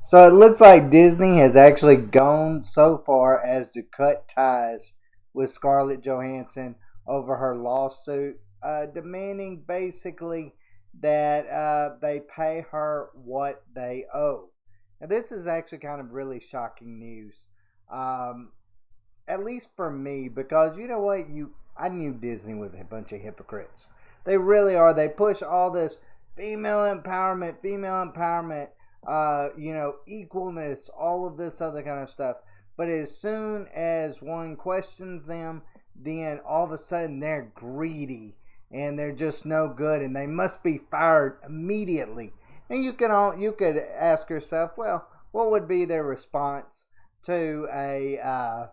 So it looks like Disney has actually gone so far as to cut ties with Scarlett Johansson over her lawsuit, demanding basically that they pay her what they owe. Now, this is actually kind of really shocking news, um, at least for me, because you know what? I knew Disney was a bunch of hypocrites. They really are. They push all this female empowerment, equalness, all of this other kind of stuff. But as soon as one questions them, then all of a sudden they're greedy and they're just no good and they must be fired immediately. And you could ask yourself, well, what would be their response to a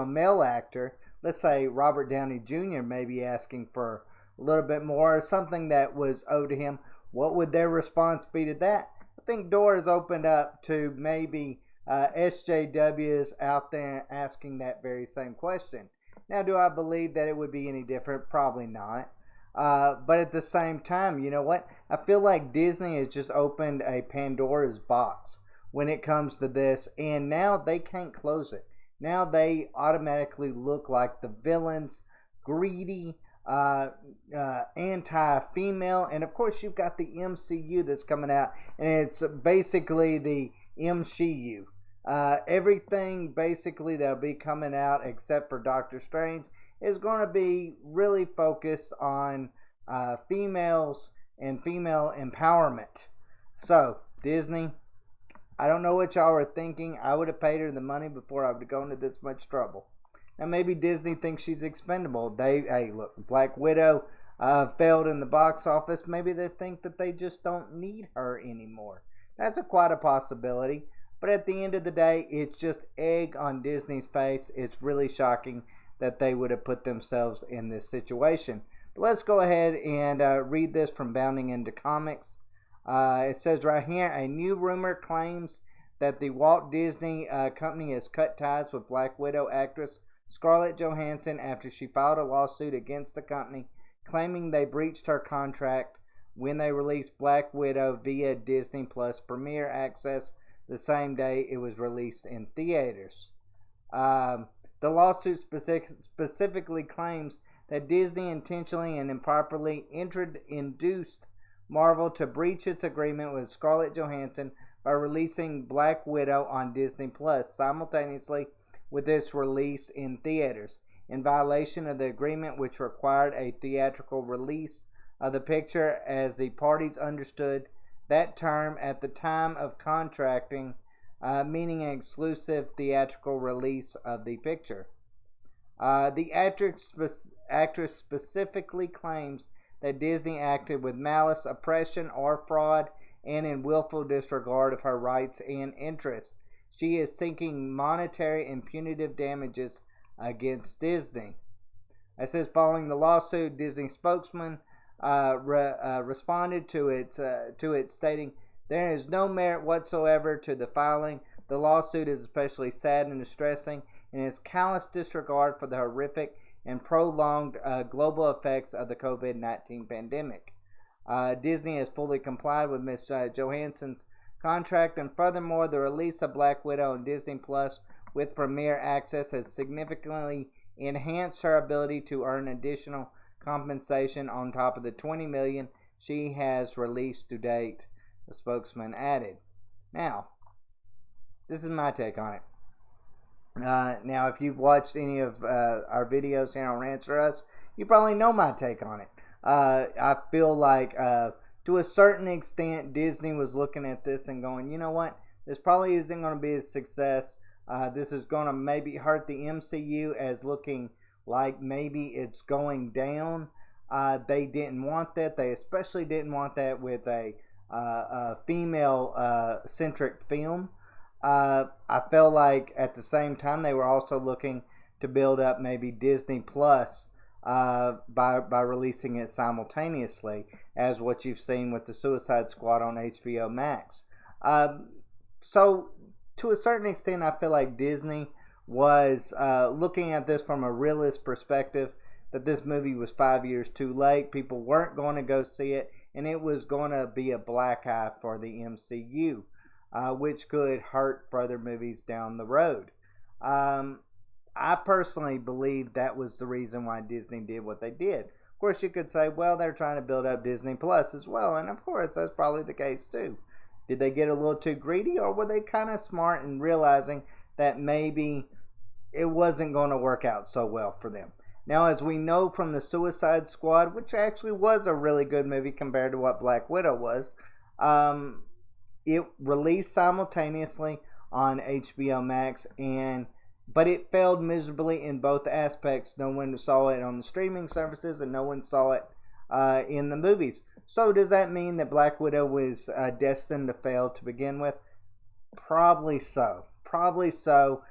male actor? Let's say Robert Downey Jr. maybe asking for a little bit more or something that was owed to him. What would their response be to that? I think doors opened up to maybe SJWs out there asking that very same question. Now, do I believe that it would be any different? Probably not. But at the same time, you know what? I feel like Disney has just opened a Pandora's box when it comes to this, and now they can't close it. Now they automatically look like the villains, greedy, anti-female, and of course you've got the MCU that's coming out, and it's basically the MCU. Everything basically that'll be coming out except for Doctor Strange is going to be really focused on females and female empowerment. So Disney, I don't know what y'all were thinking. I would have paid her the money before I would have gone to this much trouble. Now maybe Disney thinks she's expendable. Hey, look, Black Widow failed in the box office. Maybe they think that they just don't need her anymore. That's quite a possibility. But at the end of the day, it's just egg on Disney's face. It's really shocking that they would have put themselves in this situation. But let's go ahead and read this from Bounding into Comics. It says right here, a new rumor claims that the Walt Disney Company has cut ties with Black Widow actress Scarlett Johansson after she filed a lawsuit against the company, claiming they breached her contract when they released Black Widow via Disney Plus Premiere Access the same day it was released in theaters. The lawsuit specifically claims that Disney intentionally and improperly induced Marvel to breach its agreement with Scarlett Johansson by releasing Black Widow on Disney Plus simultaneously with its release in theaters, in violation of the agreement which required a theatrical release of the picture, as the parties understood that term at the time of contracting, meaning an exclusive theatrical release of the picture. The actress specifically claims that Disney acted with malice, oppression, or fraud, and in willful disregard of her rights and interests. She is seeking monetary and punitive damages against Disney. It says following the lawsuit, Disney spokesman responded to it, stating, "There is no merit whatsoever to the filing. The lawsuit is especially sad and distressing in its callous disregard for the horrific and prolonged global effects of the COVID-19 pandemic. Disney has fully complied with Ms. Johansson's contract, and furthermore, the release of Black Widow on Disney Plus with Premiere Access has significantly enhanced her ability to earn additional compensation on top of the $20 million she has released to date," the spokesman added. Now, this is my take on it. Now, if you've watched any of our videos here on Rants, you probably know my take on it. I feel like, to a certain extent, Disney was looking at this and going, you know what, this probably isn't going to be a success. This is going to maybe hurt the MCU as looking like maybe it's going down. They didn't want that. They especially didn't want that with a female-centric film. I felt like at the same time they were also looking to build up maybe Disney Plus by releasing it simultaneously, as what you've seen with the Suicide Squad on HBO Max. So to a certain extent, I feel like Disney was looking at this from a realist perspective, that this movie was 5 years too late. People weren't going to go see it, and it was going to be a black eye for the MCU. which could hurt further movies down the road. Um, I personally believe that was the reason why Disney did what they did. Of course, you could say, well, they're trying to build up Disney Plus as well, and of course, that's probably the case too. Did they get a little too greedy, or were they kind of smart in realizing that maybe it wasn't going to work out so well for them? Now, as we know from the Suicide Squad, which actually was a really good movie compared to what Black Widow was, it released simultaneously on HBO Max, but it failed miserably in both aspects. No one saw it on the streaming services, and no one saw it in the movies. So does that mean that Black Widow was destined to fail to begin with? Probably so. Probably so.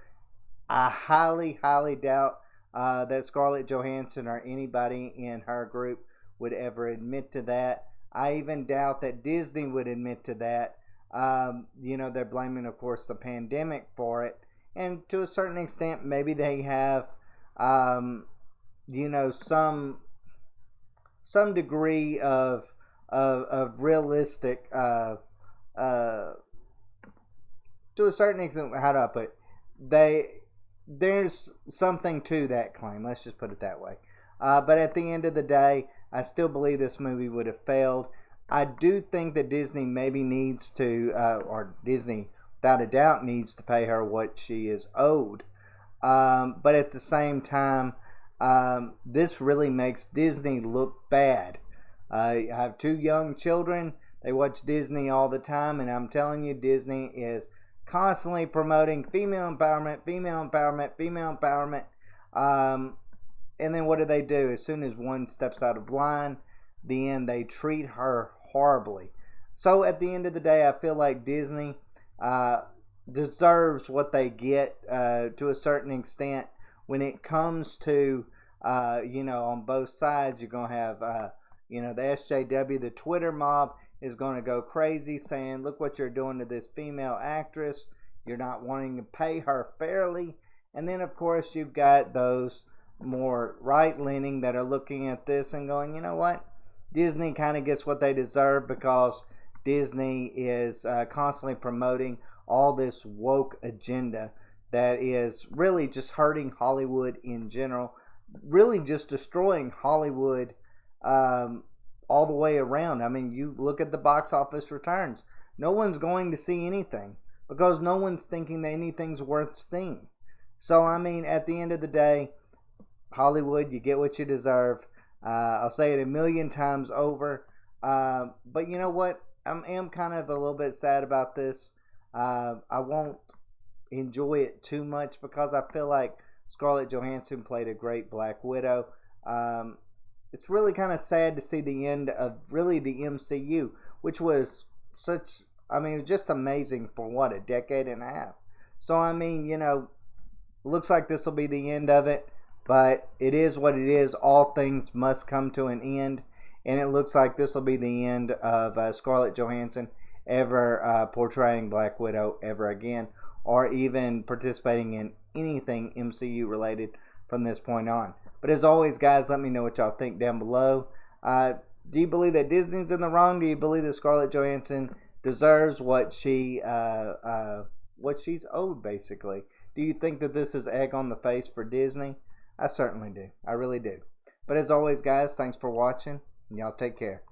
I highly, highly doubt that Scarlett Johansson or anybody in her group would ever admit to that. I even doubt that Disney would admit to that. They're blaming, of course, the pandemic for it. And to a certain extent, maybe they have, some degree of realistic, to a certain extent, how do I put it? There's something to that claim. Let's just put it that way. But at the end of the day, I still believe this movie would have failed. I do think that Disney maybe needs to, or Disney without a doubt needs to pay her what she is owed. But at the same time, this really makes Disney look bad. I have two young children. They watch Disney all the time, and I'm telling you, Disney is constantly promoting female empowerment, female empowerment, female empowerment. And then what do? As soon as one steps out of line, then they treat her horribly. So at the end of the day, I feel like Disney deserves what they get to a certain extent. When it comes to, on both sides, you're going to have, the SJW, the Twitter mob, is going to go crazy saying, look what you're doing to this female actress. You're not wanting to pay her fairly. And then, of course, you've got those more right-leaning that are looking at this and going, you know what? Disney kind of gets what they deserve because Disney is constantly promoting all this woke agenda that is really just hurting Hollywood in general, really just destroying Hollywood all the way around. I mean, you look at the box office returns. No one's going to see anything because no one's thinking that anything's worth seeing. So, I mean, at the end of the day, Hollywood, you get what you deserve. I'll say it a million times over. But you know what? I am kind of a little bit sad about this. I won't enjoy it too much because I feel like Scarlett Johansson played a great Black Widow. It's really kind of sad to see the end of really the MCU, which was just amazing for what, a decade and a half. So, I mean, looks like this will be the end of it, but it is what it is. All things must come to an end, and it looks like this will be the end of Scarlett Johansson ever portraying Black Widow ever again, or even participating in anything MCU related from this point on. But as always, guys, let me know what y'all think down below. Do you believe that Disney's in the wrong? Do you believe that Scarlett Johansson deserves what she's owed, basically? Do you think that this is egg on the face for Disney? I certainly do. I really do. But as always, guys, thanks for watching, and y'all take care.